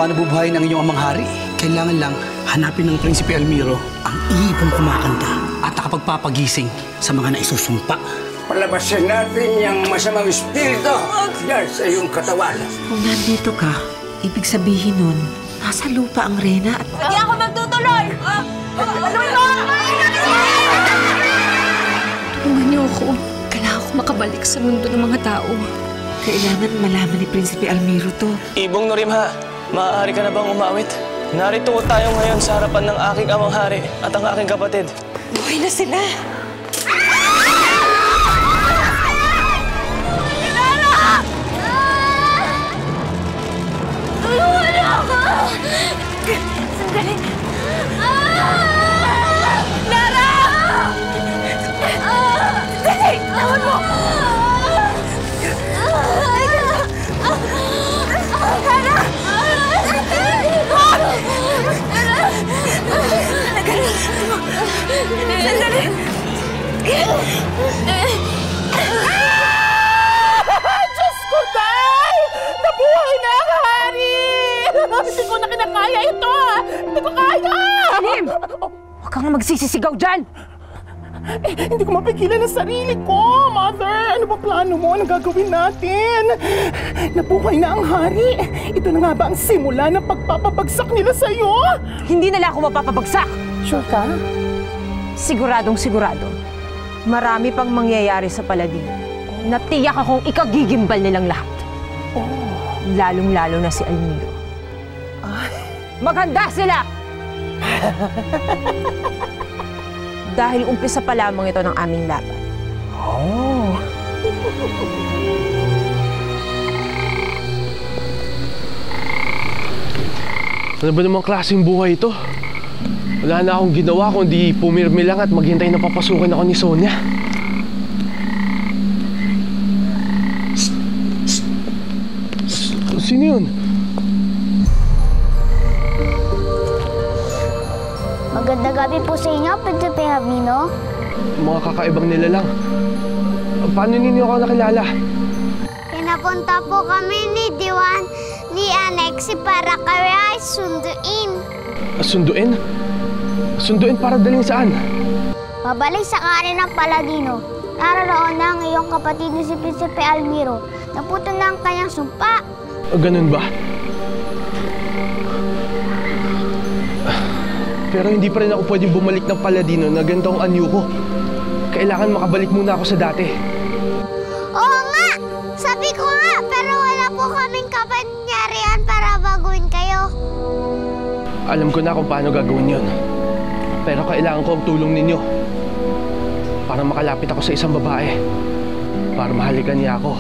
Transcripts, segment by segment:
paano bubuhayin ang iyong amang hari. Kailangan lang hanapin ng Prinsipe Almiro ang ibong kumakanta at nakapagpapagising sa mga naisusumpa. Palabasin natin yung masamang espiritu dyan sa iyong katawan. Kung nandito ka, ibig sabihin nun, nasa lupa ang Reyna at... Hindi ako magtutuloy! Tulungan niyo ako. Kailangan ko makabalik sa mundo ng mga tao. Kailangan malaman ni Prinsipe Almiro to. Ibong Norimha, maaari ka na bang umawit? Narito tayo ngayon sa harapan ng aking amang hari at ang aking kapatid. Buhay na sila! Tulungan niyo ako! Sandali! Lara! Sandali! Tawad mo! Lara! Sandali! Diyos ko, Day! Nabuhay na ang hari! Hindi ko na kinakaya ito! Hindi ko kaya! Alim! Huwag kang magsisisigaw dyan! Hindi ko mapigilan ang sarili ko, Mother! Ano ba plano mo? Anong gagawin natin? Nabuhay na ang hari! Ito na nga ba ang simula ng pagpapabagsak nila sa'yo? Hindi nila ako mapapabagsak! Sure ka? Siguradong sigurado. Marami pang mangyayari sa Paladino. Natiyak akong ikagigimbal nilang lahat. Lalong-lalo na si Almiro. Maghanda sila! Dahil umpisa pa lamang ito ng aming laban. Ano ba namang klaseng buhay ito? Wala na akong ginawa kundi pumirmi lang at maghintay na papasukin ako ni Sonia. Sino yun? Magandang gabi po sa inyo, Prinsipe Almiro. Mga kakaibang nilalang. Paano ninyo ako nakilala? Pinapunta po kami ni Diwan ni Anexi para kayo ay sunduin. Sunduin? Sunduin para daling saan? Pabalik sa kari ng Paladino. Naroon na ang iyong kapatid ni si Prinsipe Almiro. Naputo na ang kanyang sumpa. Ganun ba? Pero hindi pa rin ako pwedeng bumalik ng Paladino na ganito ang anyo ko. Kailangan makabalik muna ako sa dati. Oo nga! Sabi ko nga, pero wala po kaming kapanyarihan para baguhin kayo. Alam ko na kung paano gagawin yon. Pero kailangan ko ang tulong ninyo. Para makalapit ako sa isang babae. Para mahalikan niya ako.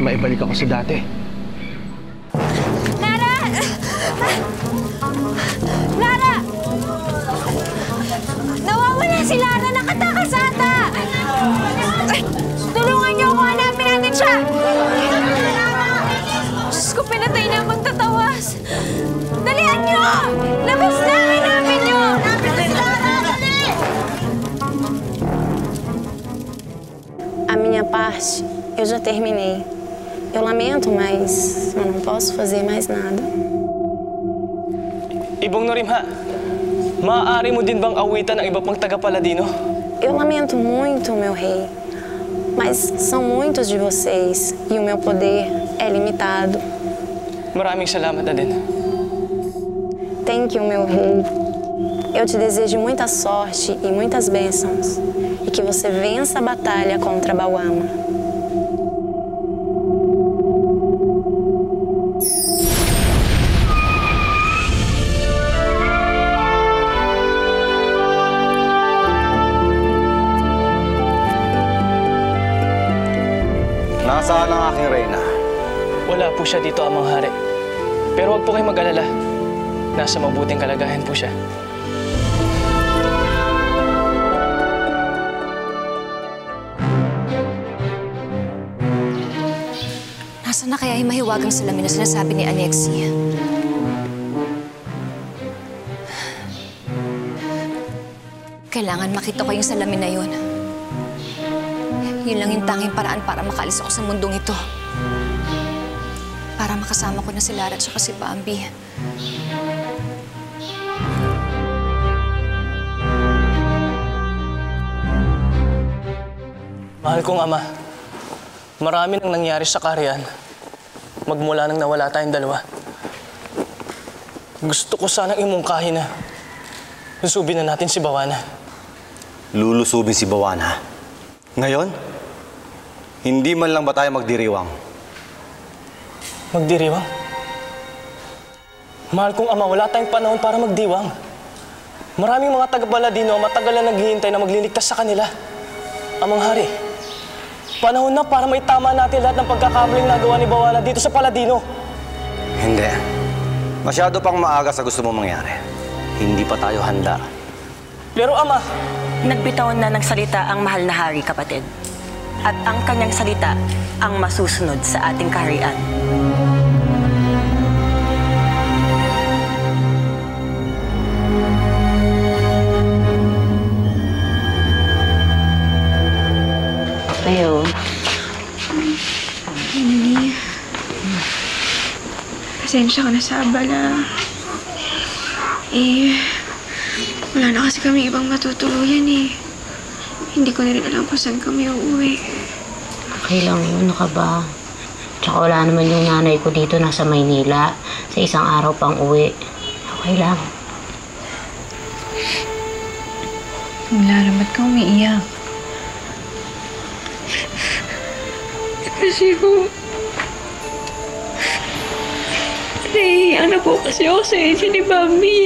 Maibalik ako sa dati. Lara! Lara! Nawawala si Lara! Nakatakas ata! Tulungan niyo ako! Hanapin natin siya! Diyos ko, pinatay na ang magtatawas! Dalihan niyo! Labas na! Hanapin niyo! Hanapin na si Lara! Dali! A minha parte, eu já terminei. Eu lamento, mas eu não posso fazer mais nada. Ibong Norimha, maaari mo din bang awitan ang iba pang taga-Paladino? Eu lamento muito, meu rei, mas são muitos de vocês e o meu poder é limitado. Maraming salamat, Aden. Thank you, meu rei. Eu te desejo muita sorte e muitas bênçãos e que você vença a batalha contra Bawama. Nasaan ang aking reyna? Wala po siya dito, Amang Hari. Pero huwag po kayong mag-alala. Nasa mabuting kalagayan po siya. Nasaan na kaya yung mahiwagang salamin na sinasabi ni Anexi? Kailangan makita ko yung salamin na yun. Yun lang yung tanging paraan para makalis ako sa mundong ito. Para para makasama ko na si Lara at saka si Bambi. Mahal kong ama, marami nang nangyari sa Karian magmula nang nawala tayong dalawa. Gusto ko sanang imungkahi na lusubin na natin si Bawana. Lulusubin si Bawana? Ngayon? Hindi man lang ba tayo magdiriwang? Magdiriwang? Mahal kong ama, wala tayong panahon para magdiwang. Maraming mga taga-Paladino matagal na naghihintay na magliligtas sa kanila. Amang hari, panahon na para maitama natin lahat ng pagkakamaling nagawa ni Bawana dito sa Paladino. Hindi. Masyado pang maaga sa gusto mong mangyari. Hindi pa tayo handa. Pero ama, nagbitaw na ng salita ang mahal na hari, kapatid. At ang kanyang salita ang masusunod sa ating kaharian. Tayo. Emily, pasensya ka na sa abala. Wala na kasi kami ibang matutuluyan eh. Hindi ko na rin alam kung saan kami uuwi. Okay lang yun, ano ka ba? Tsaka wala naman yung nanay ko dito, nasa Maynila. Sa isang araw pang uwi. Okay lang. Lara, ba't ka umiiyak? Kasi ko... Nahihiya na po kasi ako sa inyo ni Bambi.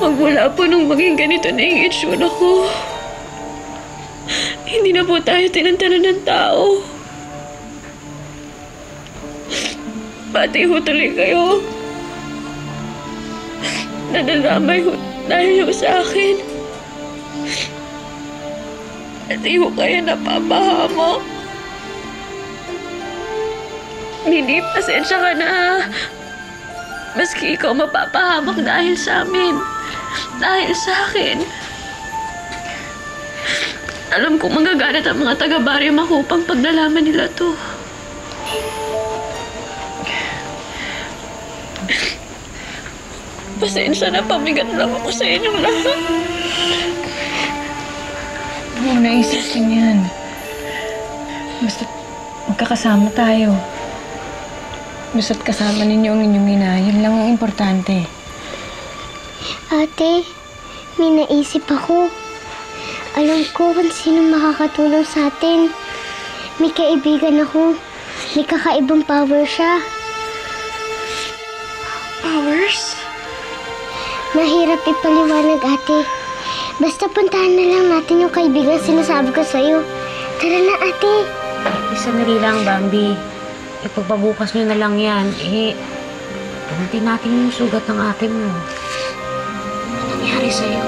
Magmula po nung maging ganito na yung itsura ko. Hindi na po tayo tinantanan ng tao. Pati ho tuloy kayo. Nadadamay ho dahil ho sa akin. At di ho kayo napapahamak. Hindi, pasensya ka na. Maski ikaw mapapahamak dahil sa amin. Dahil sa akin. Alam kong magagalit ang mga taga-baryo Makupang pag nalaman nila to. Pasensya na, pamigat lang ako sa inyong lahat. Huwag naisipin yan. Basta magkakasama tayo. Basta't kasama ninyo ang inyong ina. Yan lang ang importante. Ate, may naisip ako. Alam ko kung sino makakatulong sa atin. May kaibigan ako. May kakaibang power siya. Powers? Mahirap ipaliwanag, ate. Basta puntahan na lang natin yung kaibigan sinasabi ko sa'yo. Tara na, ate. Sandali lang, Bambi. Ipagpabukas nyo na lang yan. Pumuntin natin yung sugat ng ate mo. Ano nangyari sa'yo?